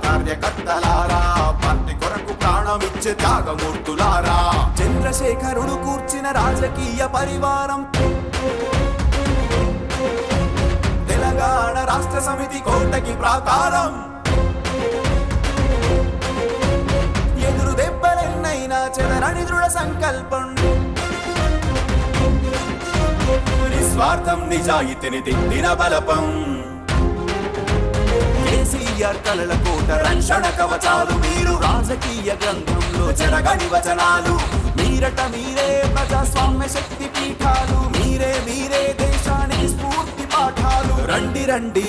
కార్యకర్తలారా, party కొరకు ప్రాణమిచ్చే త్యాగమూర్తులారా, చంద్రశేఖరుడు కూర్చిన రాజకీయ పరివారం తెలంగాణ రాష్ట్ర సమితి కోటకి ప్రాకారం, ఎదురు దెబ్బలెన్నైనా చెదరని దృఢ సంకల్పం, నిస్వార్థం నిజాయితీని దిద్దిన బలపం, కేసీఆర్ కలల కోట రక్షణ కవచాలు మీరు, రాజకీయ గ్రంథంలో చెరగని వచనాలు మీరట మీరే, ప్రజాస్వామ్య శక్తి పీఠాలు మీరే, మీరే దేశానికి స్ఫూర్తి పాఠాలు. రండి రండి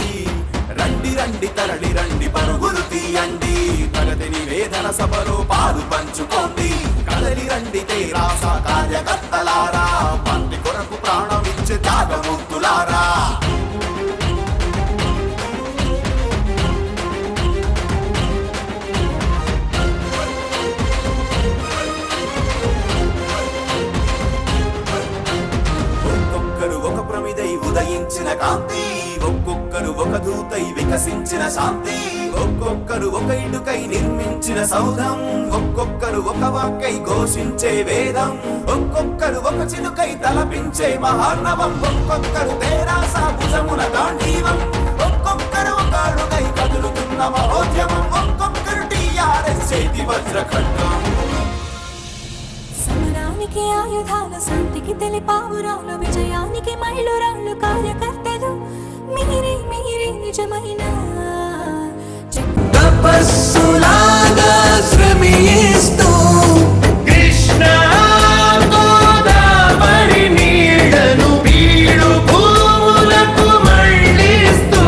రండి రండి తరలి రండి, పరుగులు తీయండి, ప్రగతి నివేదన సభలో పాలు పంచుకోండి, కదలి రండి తెరాస కార్యకర్తలారా, పార్టీ కొరకు ప్రాణమిచ్చే త్యాగమూర్తులారా. ఒక్కొక్కరు ఒక ప్రమిదై ఉదయించిన కాంతి, ఒక్కొక్కరు ఒక దూతై వికసించిన శాంతి, ఒక్కొక్కరు ఒక ఇటుకై నిర్మించిన సౌధం, ఒక్కొక్కరు ఒక వాక్కై ఘోషించే వేదం, ఒక్కొక్కరు ఒక చిలుకై తలపించే మహార్ణవం, ఒక్కొక్కరు తెరాస భుజమున గాంధీవం, ఒక్కొక్కరు ఒక అడుగై కదులుతున్న మహోద్యమం, ఒక్కొక్కరు టీఆర్ఎస్ చేతి వజ్రఖడ్గం. సమరానికి ఆయుధాలు, శాంతికి తెలిపావురాలు, విజయానికి మైలురాళ్ళు కార్యకర్తలు మీరే, మీరే నిజమైన తపస్సులాగా శ్రమిస్తూ కృష్ణా గోదావరి నీడను పీడు భూములకు మళ్ళిస్తూ,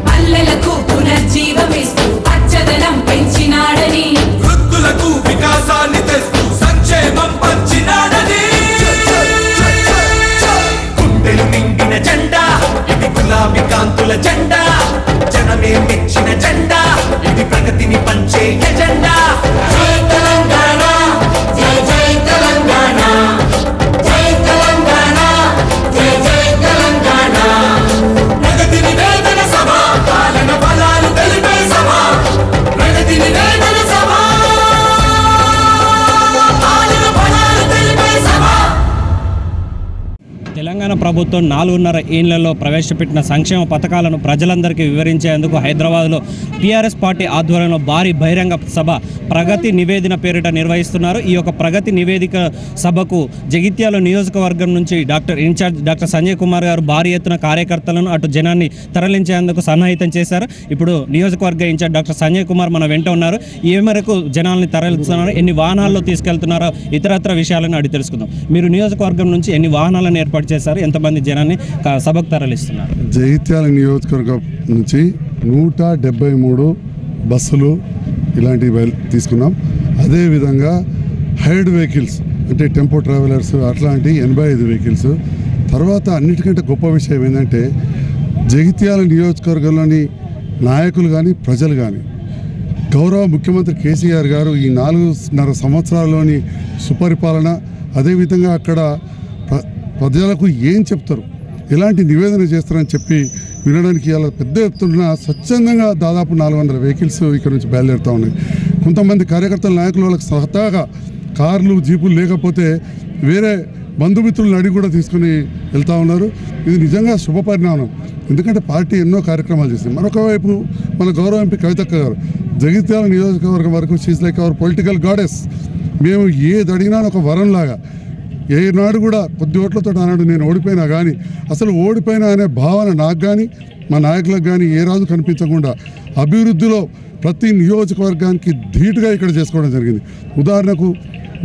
పల్లెలకు పునర్జీవమిస్తూ పచ్చదనం పెంచినాడని, వృద్ధులకు వికాసాన్ని తెస్తూ సంక్షేమం పంచినాడని, గుండెలు నిండిన జెండా ఇది గులాబీ కాంతుల జెండా, జనమే మెచ్చిన జెండా ఇది ప్రగతిని పంచే ఎజెండా. జై తెలంగాణ, జై జై తెలంగాణ, జై తెలంగాణ, జై జై తెలంగాణ. ప్రగతి నివేదన సభ, పాలన బలాలు తెలిపే సభ, ప్రగతి నివేదన సభ, పాలన బలాలు తెలిపే సభ. తెలంగాణ ప్రభుత్వం 4.5 ఏళ్లలో ప్రవేశపెట్టిన సంక్షేమ పథకాలను ప్రజలందరికీ వివరించేందుకు హైదరాబాద్లో టీఆర్ఎస్ పార్టీ ఆధ్వర్యంలో భారీ బహిరంగ సభ ప్రగతి నివేదన పేరిట నిర్వహిస్తున్నారు. ఈ యొక్క ప్రగతి నివేదిక సభకు జగిత్యాల నియోజకవర్గం నుంచి ఇన్ఛార్జ్ డాక్టర్ సంజయ్ కుమార్ గారు భారీ ఎత్తున కార్యకర్తలను అటు జనాన్ని తరలించేందుకు సన్నాహితం చేశారు. ఇప్పుడు నియోజకవర్గ ఇన్ఛార్జ్ డాక్టర్ సంజయ్ కుమార్ మన వెంట ఉన్నారు. ఏ మేరకు జనాల్ని తరలిస్తున్నారు, ఎన్ని వాహనాల్లో తీసుకెళ్తున్నారో ఇతరత్ర విషయాలను అడిగి తెలుసుకుందాం. మీరు నియోజకవర్గం నుంచి ఎన్ని వాహనాలను ఏర్పాటు చేశారు, ఎంతమంది జనాన్ని సభకు తరలిస్తున్నారు? జగిత్యాల నియోజకవర్గం నుంచి 173 బస్సులు ఇలాంటివి తీసుకున్నాం. అదేవిధంగా హైర్డ్ వెహికల్స్ అంటే టెంపో ట్రావెలర్స్ అట్లాంటి 85 వెహికల్స్. తర్వాత అన్నిటికంటే గొప్ప విషయం ఏంటంటే జగిత్యాల నియోజకవర్గంలోని నాయకులు కానీ ప్రజలు కానీ గౌరవ ముఖ్యమంత్రి కేసీఆర్ గారు ఈ 4.5 సంవత్సరాల్లోని సుపరిపాలన, అదేవిధంగా అక్కడ ప్రజలకు ఏం చెప్తారు, ఎలాంటి నివేదన చేస్తారని చెప్పి వినడానికి ఇలా పెద్ద ఎత్తున స్వచ్ఛందంగా దాదాపు 400 వెహికల్స్ ఇక్కడ నుంచి బయలుదేరుతూ ఉన్నాయి. కొంతమంది కార్యకర్తల నాయకులు వాళ్ళకి సహతాగా కార్లు జీపులు లేకపోతే వేరే బంధుమిత్రులను అడిగి కూడా తీసుకుని వెళ్తూ ఉన్నారు. ఇది నిజంగా శుభ పరిణామం. ఎందుకంటే పార్టీ ఎన్నో కార్యక్రమాలు చేసింది. మరొక వైపు మన గౌరవ ఎంపీ కవితక్క గారు జగిత్యాల నియోజకవర్గం వరకు she's like our political goddess. మేము ఏది అడిగినా ఒక వరంలాగా, ఏనాడు కూడా కొద్ది ఓట్లతో అన్నాడు నేను ఓడిపోయినా కానీ అసలు ఓడిపోయినా అనే భావన నాకు కానీ మా నాయకులకు కానీ ఏ రాజు కనిపించకుండా అభివృద్ధిలో ప్రతి నియోజకవర్గానికి ధీటుగా ఇక్కడ చేసుకోవడం జరిగింది. ఉదాహరణకు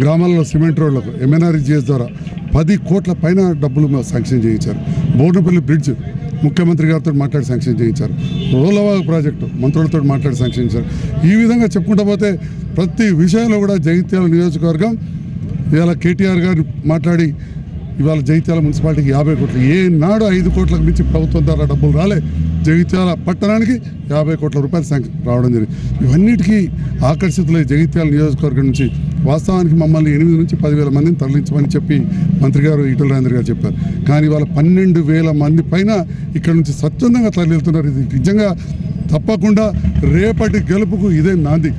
గ్రామాల్లో సిమెంట్ రోడ్లకు MNREGS ద్వారా 10 కోట్ల పైన డబ్బులు శాంక్షన్ చేయించారు. బోర్నపల్లి బ్రిడ్జ్ ముఖ్యమంత్రి గారితో మాట్లాడి శాంక్షన్ చేయించారు. రోలవాగ్ ప్రాజెక్టు మంత్రులతో మాట్లాడి శాంక్షన్ చేయించారు. ఈ విధంగా చెప్పుకుంటూ పోతే ప్రతి విషయంలో కూడా జగిత్యాల నియోజకవర్గం ఇవాళ కేటీఆర్ గారు మాట్లాడి ఇవాళ జగిత్యాల మున్సిపాలిటీకి 50 కోట్లు, ఏనాడు 5 కోట్లకు మించి ప్రభుత్వం ద్వారా డబ్బులు రాలే. జగిత్యాల పట్టణానికి 50 కోట్ల రూపాయలు శాంక్షన్ రావడం జరిగింది. ఇవన్నిటికీ ఆకర్షితులై జగిత్యాల నియోజకవర్గం నుంచి వాస్తవానికి మమ్మల్ని 8 నుంచి 10,000 మందిని తరలించమని చెప్పి మంత్రి గారు ఈటల రాజేందర్ గారు చెప్పారు. కానీ ఇవాళ 12,000 మంది పైన ఇక్కడ నుంచి స్వచ్ఛందంగా తరలిస్తున్నారు. ఇది నిజంగా తప్పకుండా రేపటి గెలుపుకు ఇదే నాంది.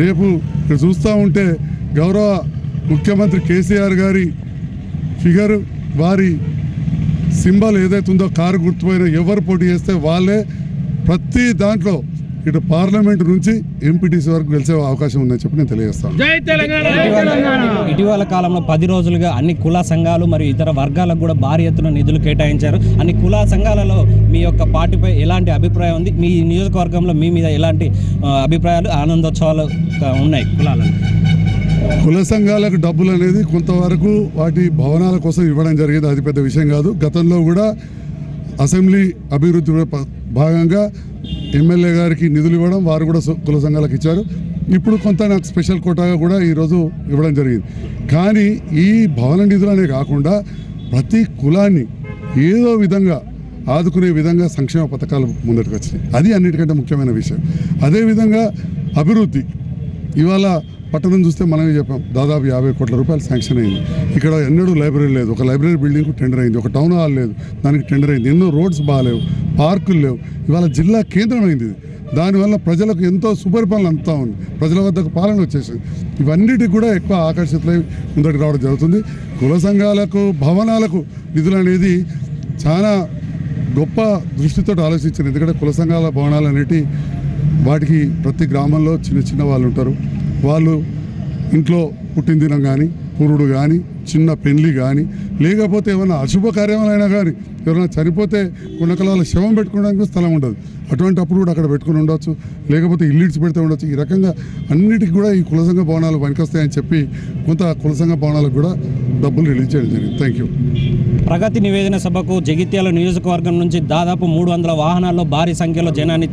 రేపు ఇక్కడ చూస్తూ ఉంటే గౌరవ ముఖ్యమంత్రి కేసీఆర్ గారి ఫిగరు, వారి సింబల్ ఏదైతుందో కారు గుర్తుపోయిన ఎవరు పోటీ చేస్తే వాళ్ళే ప్రతి దాంట్లో ఇటు పార్లమెంట్ నుంచి ఎంపీటీసీ వరకు గెలిచే అవకాశం ఉందని చెప్పి నేను తెలియజేస్తాను. ఇటీవల కాలంలో 10 రోజులుగా అన్ని కుల సంఘాలు మరియు ఇతర వర్గాలకు కూడా భారీ ఎత్తున నిధులు కేటాయించారు. అన్ని కుల సంఘాలలో మీ యొక్క పార్టీపై ఎలాంటి అభిప్రాయం ఉంది? మీ నియోజకవర్గంలో మీ మీద ఎలాంటి అభిప్రాయాలు, ఆనందోత్సవాలు ఉన్నాయి? కుల సంఘాలకు డబ్బులు అనేది కొంతవరకు వాటి భవనాల కోసం ఇవ్వడం జరిగింది, అది పెద్ద విషయం కాదు. గతంలో కూడా అసెంబ్లీ అభివృద్ధి భాగంగా ఎమ్మెల్యే గారికి నిధులు ఇవ్వడం, వారు కూడా కుల సంఘాలకు ఇచ్చారు. ఇప్పుడు కొంత నాకు స్పెషల్ కోటాగా కూడా ఈరోజు ఇవ్వడం జరిగింది. కానీ ఈ భవన నిధులనే కాకుండా ప్రతి కులాన్ని ఏదో విధంగా ఆదుకునే విధంగా సంక్షేమ పథకాలు ముందటికి వచ్చినాయి, అది అన్నిటికంటే ముఖ్యమైన విషయం. అదేవిధంగా అభివృద్ధి, ఇవాళ పట్టణం చూస్తే మనమే చెప్పాం, దాదాపు 50 కోట్ల రూపాయలు శాంక్షన్ అయింది. ఇక్కడ ఎన్నడూ లైబ్రరీ లేదు, ఒక లైబ్రరీ బిల్డింగ్కు టెండర్ అయింది, ఒక టౌన్ హాల్ లేదు, దానికి టెండర్ అయింది. ఎన్నో రోడ్స్ బాగాలేవు, పార్కులు లేవు. ఇవాళ జిల్లా కేంద్రం అయింది ఇది. దానివల్ల ప్రజలకు ఎంతో సుపరిపాలన అంతా ఉంది, ప్రజల వద్దకు పాలన వచ్చేసింది. ఇవన్నిటికి కూడా ఎక్కువ ఆకర్షితులై ముందటికి రావడం జరుగుతుంది. కుల సంఘాలకు భవనాలకు నిధులు అనేది చాలా గొప్ప దృష్టితో ఆలోచించారు. ఎందుకంటే కుల సంఘాల భవనాలు అనేటి వాటికి ప్రతి గ్రామంలో చిన్న చిన్న వాళ్ళు ఉంటారు. వాళ్ళు ఇంట్లో పుట్టినదినం కానీ, పురుడు కానీ, చిన్న పెళ్లి కానీ, లేకపోతే ఏమైనా అశుభ కార్యమైనా కానీ, ఎవరైనా చనిపోతే కొనకల వాళ్ళ శవం పెట్టుకోవడానికి స్థలం ఉండదు. అటువంటి అప్పుడు కూడా అక్కడ పెట్టుకుని ఉండొచ్చు, లేకపోతే ఇల్లు ఇడిచి పెడితే ఉండొచ్చు. ఈ రకంగా అన్నిటికీ కూడా ఈ కుల సంఘ భవనాలు పనికొస్తాయని చెప్పి కొంత కుల సంఘ భవనాలకు కూడా డబ్బులు రిలీజ్ చేయడం జరిగింది. Thank you. ప్రగతి నివేదన సభకు జగిత్యాల నియోజకవర్గం నుంచి దాదాపు 300 వాహనాల్లో భారీ సంఖ్యలో జనాన్ని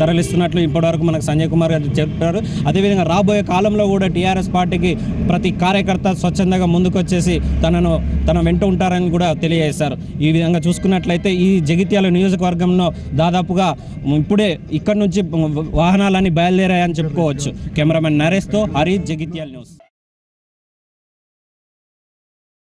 తరలిస్తున్నట్లు ఇప్పటివరకు మనకు సంజయ్ కుమార్ గారు చెప్పారు. అదేవిధంగా రాబోయే కాలంలో కూడా టీఆర్ఎస్ పార్టీకి ప్రతి కార్యకర్త స్వచ్ఛందంగా ముందుకొచ్చేసి తన వెంట ఉంటారని కూడా తెలియజేశారు. ఈ విధంగా చూసుకున్నట్లయితే ఈ జగిత్యాల నియోజకవర్గంలో దాదాపుగా ఇప్పుడే ఇక్కడ నుంచి వాహనాలన్నీ బయలుదేరాయని చెప్పుకోవచ్చు. కెమెరామెన్ నరేష్తో హరి, జగిత్యాల న్యూస్.